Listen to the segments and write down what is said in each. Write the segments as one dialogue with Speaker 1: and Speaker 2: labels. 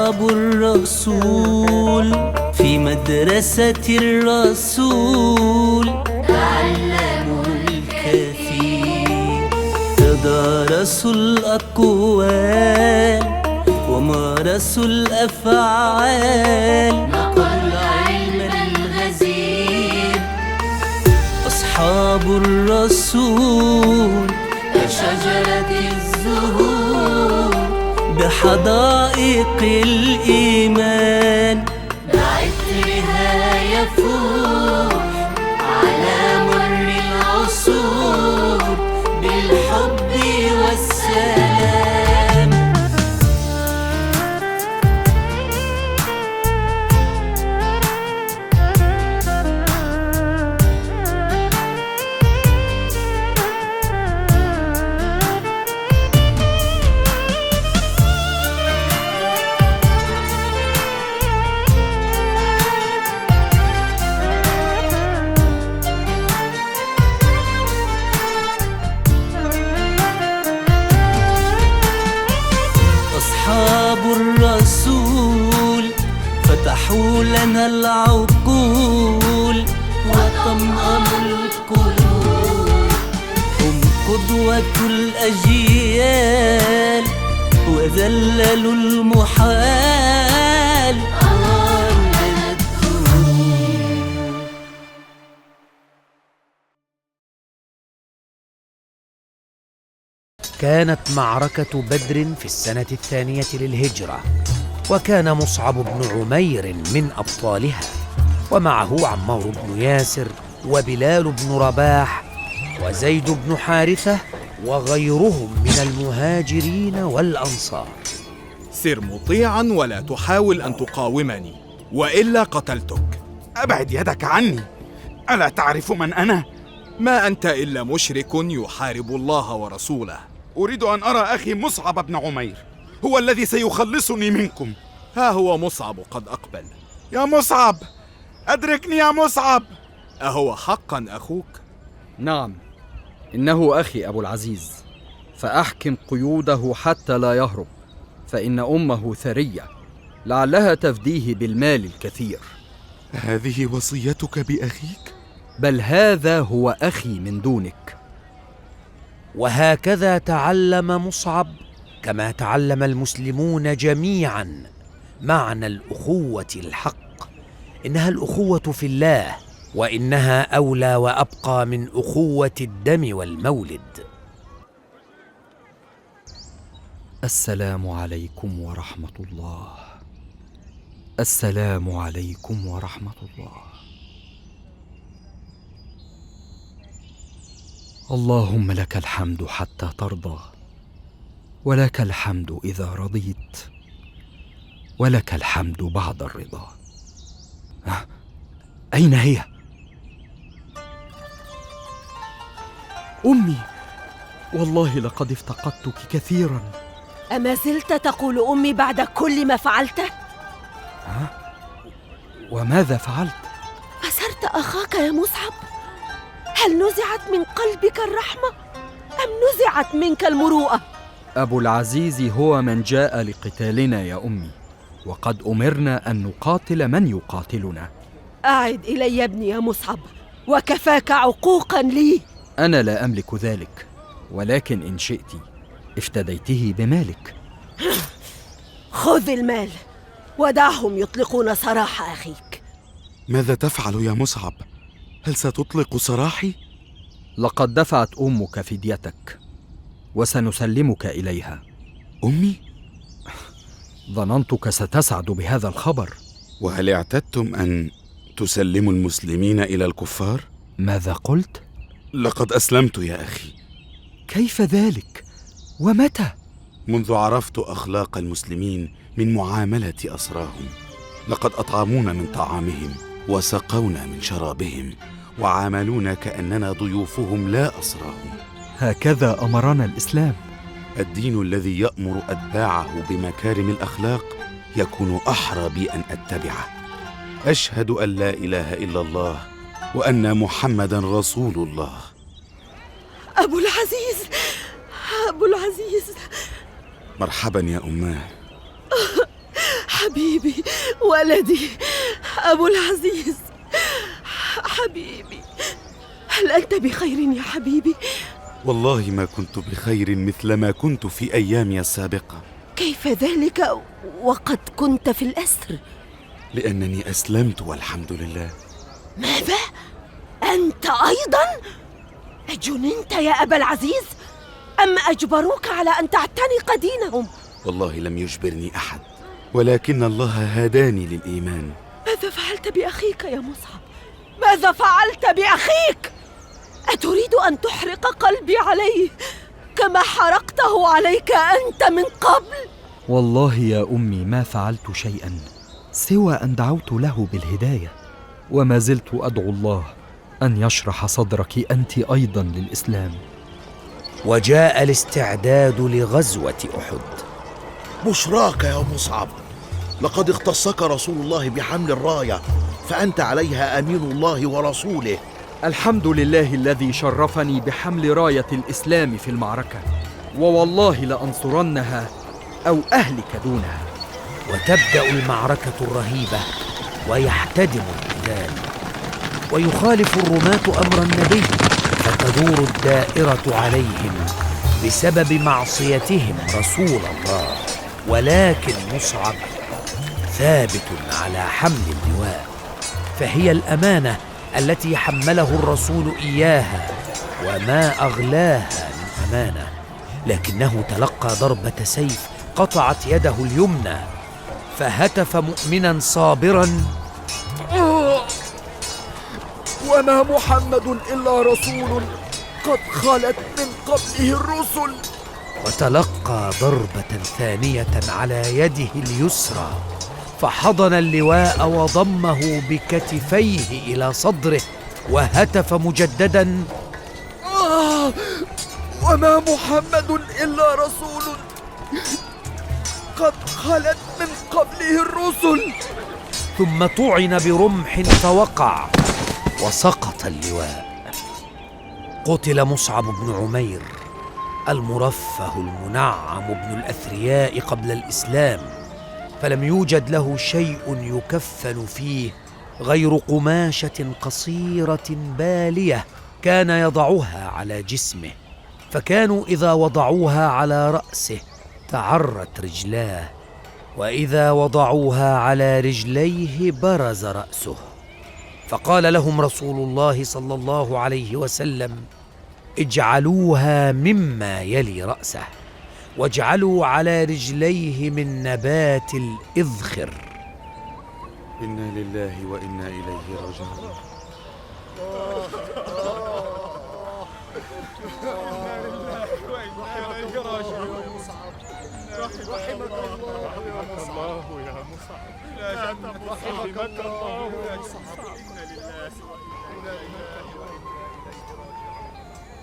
Speaker 1: أصحاب الرسول في مدرسة الرسول تعلموا الكثير، تدارسوا الأقوال ومارسوا الأفعال، نقلوا العلم الغزير. أصحاب الرسول كشجرة الزهور بحدائق الإيمان، بعطرها يفوح على مر العصور بالحب والسلام. أصحاب الرسول فتحوا لنا العقول وطمأنوا القلوب، هم قدوة الأجيال وذللوا المحال، أناروا لنا الدروب.
Speaker 2: كانت معركة بدر في السنة 2 للهجرة، وكان مصعب بن عمير من أبطالها، ومعه عمار بن ياسر وبلال بن رباح وزيد بن حارثة وغيرهم من المهاجرين والأنصار.
Speaker 3: سر مطيعا ولا تحاول أن تقاومني، وإلا قتلتك.
Speaker 4: أبعد يدك عني، ألا تعرف من أنا؟
Speaker 3: ما أنت إلا مشرك يحارب الله ورسوله.
Speaker 4: أريد أن أرى أخي مصعب بن عمير، هو الذي سيخلصني منكم.
Speaker 3: ها هو مصعب قد أقبل.
Speaker 4: يا مصعب، أدركني يا مصعب.
Speaker 3: أهو حقا أخوك؟
Speaker 5: نعم، إنه أخي أبو العزيز، فأحكم قيوده حتى لا يهرب، فإن أمه ثرية لعلها تفديه بالمال الكثير.
Speaker 4: هذه وصيتك بأخيك؟
Speaker 5: بل هذا هو أخي من دونك.
Speaker 2: وهكذا تعلم مصعب كما تعلم المسلمون جميعا معنى الأخوة الحق، إنها الأخوة في الله، وإنها أولى وأبقى من أخوة الدم والمولد.
Speaker 5: السلام عليكم ورحمة الله. السلام عليكم ورحمة الله. اللهم لك الحمد حتى ترضى، ولك الحمد إذا رضيت، ولك الحمد بعد الرضا. أين هي؟ أمي، والله لقد افتقدتك كثيرا.
Speaker 6: أما زلت تقول أمي بعد كل ما فعلته؟
Speaker 5: وماذا فعلت؟
Speaker 6: أسرت أخاك يا مصعب؟ هل نزعت من قلبك الرحمة أم نزعت منك المروءة؟
Speaker 5: أبو العزيز هو من جاء لقتالنا يا أمي، وقد أمرنا أن نقاتل من يقاتلنا.
Speaker 6: أعد إلي ابني يا مصعب، وكفاك عقوقا لي.
Speaker 5: أنا لا أملك ذلك، ولكن إن شئت افتديته بمالك.
Speaker 6: خذ المال ودعهم يطلقون سراح أخيك.
Speaker 4: ماذا تفعل يا مصعب؟ هل ستطلق سراحي؟
Speaker 5: لقد دفعت أمك فديتك، وسنسلمك إليها.
Speaker 4: أمي؟
Speaker 5: ظننتك ستسعد بهذا الخبر.
Speaker 4: وهل اعتدتم أن تسلموا المسلمين إلى الكفار؟
Speaker 5: ماذا قلت؟
Speaker 4: لقد أسلمت يا أخي.
Speaker 5: كيف ذلك؟ ومتى؟
Speaker 4: منذ عرفت أخلاق المسلمين من معاملة أسراهم. لقد أطعمونا من طعامهم وسقونا من شرابهم، وعاملونا كأننا ضيوفهم لا أسراهم.
Speaker 5: هكذا أمرنا الإسلام.
Speaker 4: الدين الذي يأمر أتباعه بمكارم الأخلاق يكون أحرى بي أن أتبعه. أشهد أن لا إله إلا الله وأن محمدًا رسول الله.
Speaker 6: أبو العزيز، أبو العزيز.
Speaker 4: مرحبا يا أماه.
Speaker 6: حبيبي، ولدي، أبو العزيز، حبيبي، هل أنت بخير يا حبيبي؟
Speaker 4: والله ما كنت بخير مثل ما كنت في أيامي السابقة.
Speaker 6: كيف ذلك وقد كنت في الأسر؟
Speaker 4: لأنني أسلمت والحمد لله.
Speaker 6: ماذا؟ أنت أيضا؟ أجننت يا أبا العزيز؟ أم أجبروك على أن تعتنق دينهم؟
Speaker 4: والله لم يجبرني أحد، ولكن الله هداني للإيمان.
Speaker 6: ماذا فعلت بأخيك يا مصعب؟ ماذا فعلت بأخيك؟ أتريد أن تحرق قلبي عليه كما حرقته عليك أنت من قبل؟
Speaker 5: والله يا أمي ما فعلت شيئا سوى أن دعوت له بالهداية، وما زلت أدعو الله أن يشرح صدرك أنت أيضا للإسلام.
Speaker 2: وجاء الاستعداد لغزوة أحد.
Speaker 7: بشراك يا مصعب، لقد اختصك رسول الله بحمل الراية، فأنت عليها أمين الله ورسوله.
Speaker 5: الحمد لله الذي شرفني بحمل راية الإسلام في المعركة، ووالله لأنصرنها أو أهلك دونها.
Speaker 2: وتبدأ المعركة الرهيبة ويحتدم القتال، ويخالف الرماة أمر النبي، فتدور الدائرة عليهم بسبب معصيتهم رسول الله. ولكن مصعب ثابت على حمل اللواء، فهي الأمانة التي حمله الرسول إياها، وما أغلاها من أمانة. لكنه تلقى ضربة سيف قطعت يده اليمنى، فهتف مؤمنا صابرا:
Speaker 5: وما محمد إلا رسول قد خلت من قبله الرسل.
Speaker 2: وتلقى ضربة ثانية على يده اليسرى، فحضن اللواء وضمه بكتفيه إلى صدره، وهتف مجددا:
Speaker 5: وما محمد إلا رسول قد خلت من قبله الرسل.
Speaker 2: ثم طعن برمح فوقع وسقط اللواء. قتل مصعب بن عمير المرفه المنعم ابن الأثرياء قبل الإسلام، فلم يوجد له شيء يكفن فيه غير قماشة قصيرة بالية كان يضعها على جسمه، فكانوا إذا وضعوها على رأسه تعرت رجلاه، وإذا وضعوها على رجليه برز رأسه. فقال لهم رسول الله صلى الله عليه وسلم: اجعلوها مما يلي رأسه، واجعلوا على رجليه من نبات الإذخر.
Speaker 4: إنا لله وإنا إليه راجعون.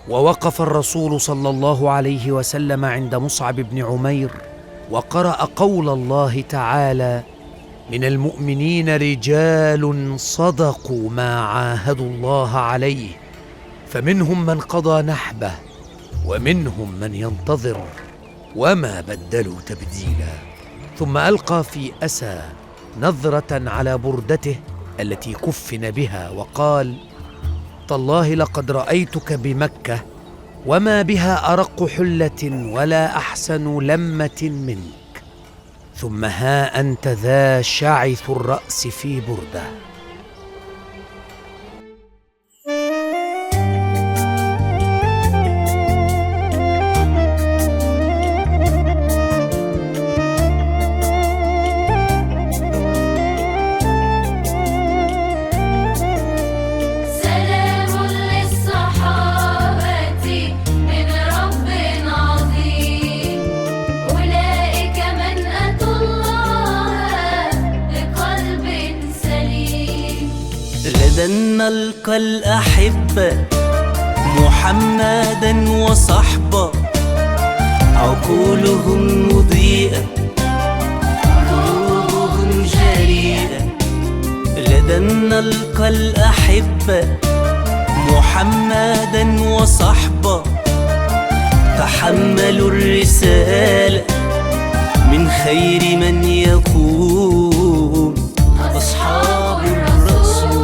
Speaker 2: ووقف الرسول صلى الله عليه وسلم عند مصعب بن عمير وقرأ قول الله تعالى: من المؤمنين رجال صدقوا ما عاهدوا الله عليه، فمنهم من قضى نحبه ومنهم من ينتظر وما بدلوا تبديلا. ثم ألقى في أسى نظرة على بردته التي كفن بها وقال: تالله لقد رأيتك بمكة وما بها أرق حلة ولا أحسن لمة منك، ثم ها أنت ذا شعث الرأس في بردة.
Speaker 1: غدا نلقى الأحبة محمدا وصحبه، عقولهم مضيئة قلوبهم جريئة. غدا نلقى الأحبة محمدا وصحبه، تحملوا الرسالة من خير من يقوم أصحاب الرسول.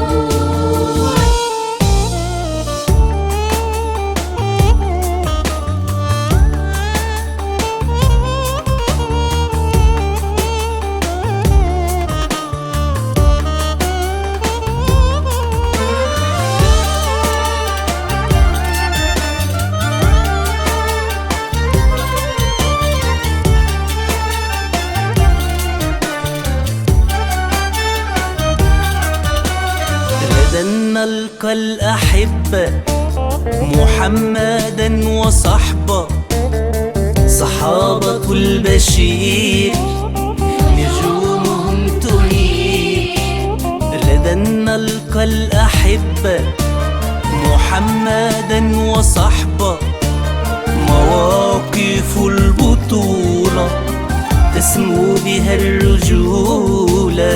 Speaker 1: نلقى الأحبة محمدا وصحبه، صحابة البشير نجومهم تنير. لدى نلقى الأحبة محمدا وصحبه، مواقف البطولة تسمو بها الرجولة.